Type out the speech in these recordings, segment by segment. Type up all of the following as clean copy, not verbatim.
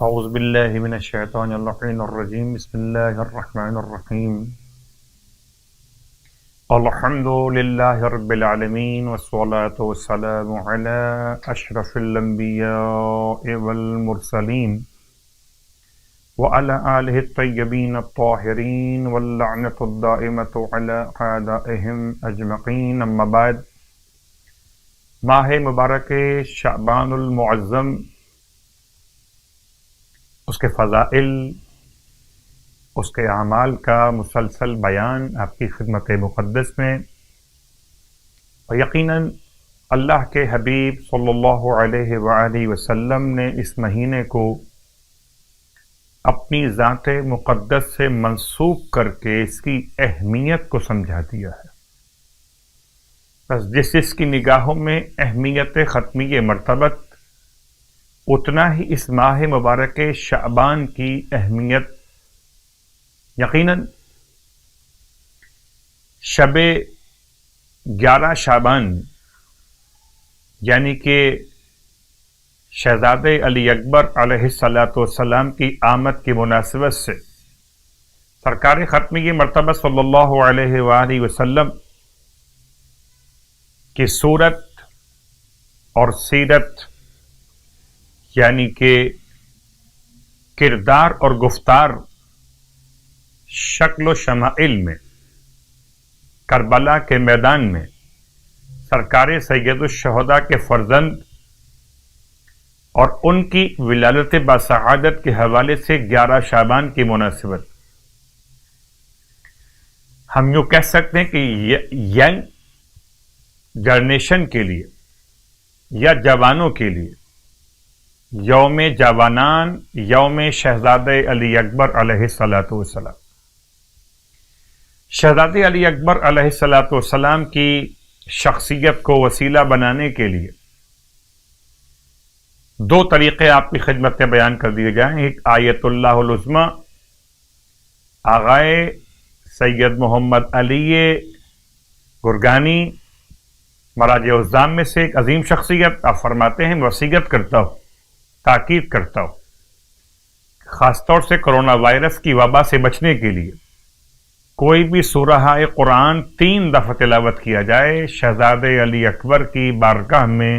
اعوذ باللہ من الشیطان اللعین الرجیم بسم اللہ الرحمن الرحیم الحمد للہ رب العالمین والصلاة والسلام علی اشرف الانبیاء والمرسلین وعلی آلہ الطیبین الطاہرین واللعنۃ الدائمۃ علی اعدائہم اجمعین، اما بعد۔ ماہ مبارک شعبان المعظم، اس کے فضائل، اس کے اعمال کا مسلسل بیان آپ کی خدمت مقدس میں، اور یقیناً اللہ کے حبیب صلی اللہ علیہ وآلہ وسلم نے اس مہینے کو اپنی ذات مقدس سے منسوب کر کے اس کی اہمیت کو سمجھا دیا ہے۔ بس جس کی نگاہوں میں اہمیت ختمی مرتبت، اتنا ہی اس ماہ مبارک شعبان کی اہمیت یقیناً شب 11 شعبان، یعنی کہ شہزادے علی اکبر علیہ السلام کی آمد کی مناسبت سے سرکار ختمی مرتبہ صلی اللہ علیہ وآلہ وسلم کی صورت اور سیرت، یعنی کہ کردار اور گفتار، شکل و شمائل میں کربلا کے میدان میں سرکار سید الشہداء کے فرزند اور ان کی ولادت باسعادت کے حوالے سے 11 شعبان کی مناسبت، ہم یوں کہہ سکتے ہیں کہ ینگ جنریشن کے لیے یا جوانوں کے لیے یوم جوانان، یوم شہزادے علی اکبر علیہ السلام، شہزادے علی اکبر علیہ السلام کی شخصیت کو وسیلہ بنانے کے لیے 2 طریقے آپ کی خدمت میں بیان کر دیے جائیں۔ ایک آیت اللہ العظمی، آغائے سید محمد علی گرگانی مراجع الزام میں سے ایک عظیم شخصیت، آپ فرماتے ہیں وصیت کرتا ہوں، تاکید کرتا ہوں، خاص طور سے کرونا وائرس کی وبا سے بچنے کے لیے کوئی بھی سورہ قرآن 3 دفعہ تلاوت کیا جائے شہزادے علی اکبر کی بارگاہ میں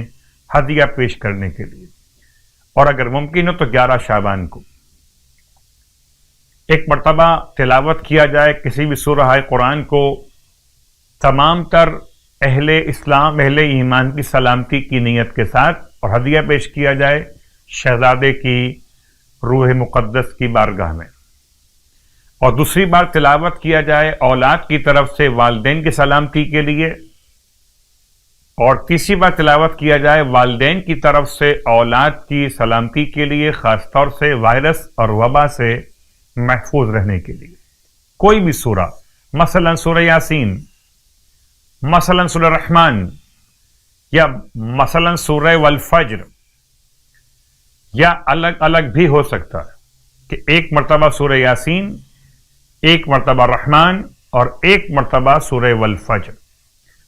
ہدیہ پیش کرنے کے لیے، اور اگر ممکن ہو تو 11 شعبان کو ایک مرتبہ تلاوت کیا جائے کسی بھی سورہ قرآن کو، تمام تر اہل اسلام، اہل ایمان کی سلامتی کی نیت کے ساتھ، اور ہدیہ پیش کیا جائے شہزادے کی روح مقدس کی بارگاہ میں، اور دوسری بار تلاوت کیا جائے اولاد کی طرف سے والدین کی سلامتی کے لیے، اور تیسری بار تلاوت کیا جائے والدین کی طرف سے اولاد کی سلامتی کے لیے، خاص طور سے وائرس اور وبا سے محفوظ رہنے کے لیے۔ کوئی بھی سورہ، مثلا سورہ یاسین، مثلا سورہ رحمان، یا مثلا سورہ والفجر، یا الگ الگ بھی ہو سکتا ہے کہ ایک مرتبہ سورہ یاسین، ایک مرتبہ رحمان، اور ایک مرتبہ سورہ والفجر۔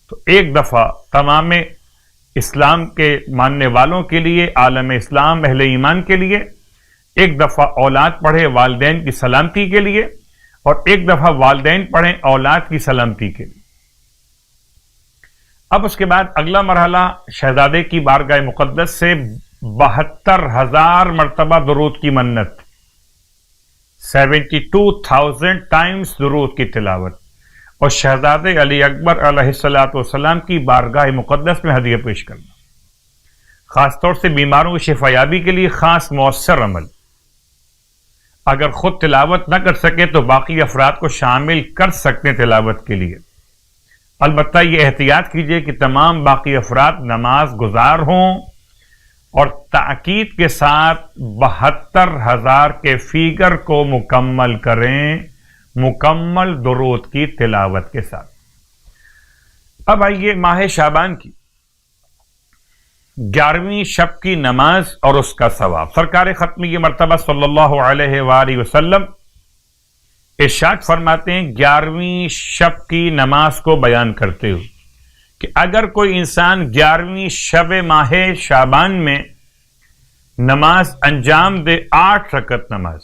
تو ایک دفعہ تمام اسلام کے ماننے والوں کے لیے، عالم اسلام، اہل ایمان کے لیے، ایک دفعہ اولاد پڑھے والدین کی سلامتی کے لیے، اور ایک دفعہ والدین پڑھیں اولاد کی سلامتی کے لیے۔ اب اس کے بعد اگلا مرحلہ شہزادے کی بارگاہ مقدس سے 72,000 مرتبہ درود کی منت، 72,000 ٹائمز درود کی تلاوت، اور شہزادے علی اکبر علیہ السلام کی بارگاہ مقدس میں ہدیہ پیش کرنا، خاص طور سے بیماروں کی شفا یابی کے لیے خاص مؤثر عمل۔ اگر خود تلاوت نہ کر سکے تو باقی افراد کو شامل کر سکتے ہیں تلاوت کے لیے، البتہ یہ احتیاط کیجئے کہ تمام باقی افراد نماز گزار ہوں، اور تاکید کے ساتھ 72,000 کے فیگر کو مکمل کریں، مکمل درود کی تلاوت کے ساتھ۔ اب آئیے ماہ شعبان کی 11ویں شب کی نماز اور اس کا ثواب۔ سرکار ختمی مرتبہ صلی اللہ علیہ وآلہ وسلم ارشاد فرماتے ہیں 11ویں شب کی نماز کو بیان کرتے ہوئے کہ اگر کوئی انسان 11ویں شب ماہ شعبان میں نماز انجام دے 8 رکعت نماز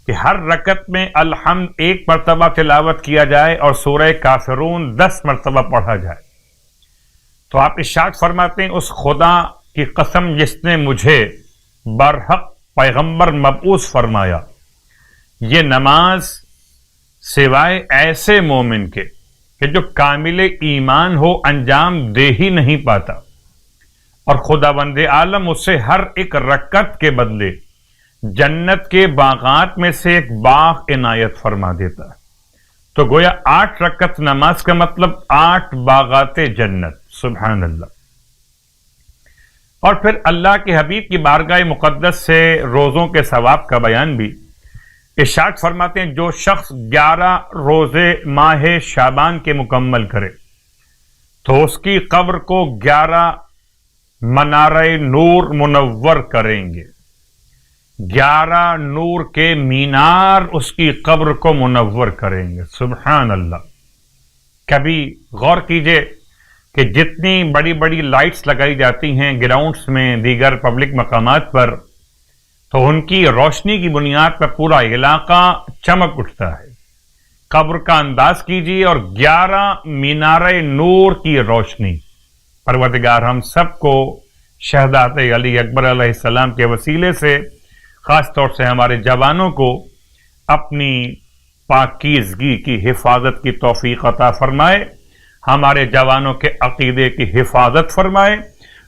کہ ہر رکعت میں الحمد 1 مرتبہ تلاوت کیا جائے اور سورہ کافرون 10 مرتبہ پڑھا جائے. تو آپ ارشاد فرماتے ہیں اس خدا کی قسم جس نے مجھے برحق پیغمبر مبعوث فرمایا، یہ نماز سوائے ایسے مومن کے کہ جو کامل ایمان ہو انجام دے ہی نہیں پاتا، اور خداوند عالم اسے ہر ایک رکعت کے بدلے جنت کے باغات میں سے ایک باغ عنایت فرما دیتا ہے. تو گویا 8 رکعت نماز کا مطلب 8 باغات جنت. سبحان اللہ. اور پھر اللہ کے حبیب کی بارگاہ مقدس سے روزوں کے ثواب کا بیان بھی ارشاد فرماتے ہیں جو شخص 11 روزے ماہ شعبان کے مکمل کرے تو اس کی قبر کو 11 منارہ نور منور کریں گے. 11 نور کے مینار اس کی قبر کو منور کریں گے. سبحان اللہ. کبھی غور کیجئے کہ جتنی بڑی بڑی لائٹس لگائی جاتی ہیں گراؤنڈز میں دیگر پبلک مقامات پر، تو ان کی روشنی کی بنیاد پر پورا علاقہ چمک اٹھتا ہے. قبر کا انداز کیجیے اور 11 مینار نور کی روشنی. پروردگار ہم سب کو شہادت علی اکبر علیہ السلام کے وسیلے سے، خاص طور سے ہمارے جوانوں کو، اپنی پاکیزگی کی حفاظت کی توفیق عطا فرمائے، ہمارے جوانوں کے عقیدے کی حفاظت فرمائے،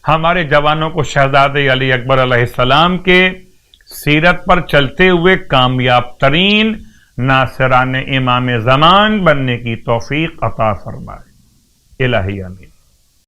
ہمارے جوانوں کو شہزاد علی اکبر علیہ السلام کے سیرت پر چلتے ہوئے کامیاب ترین ناصران امام زمان بننے کی توفیق عطا فرمائے. الہی آمین.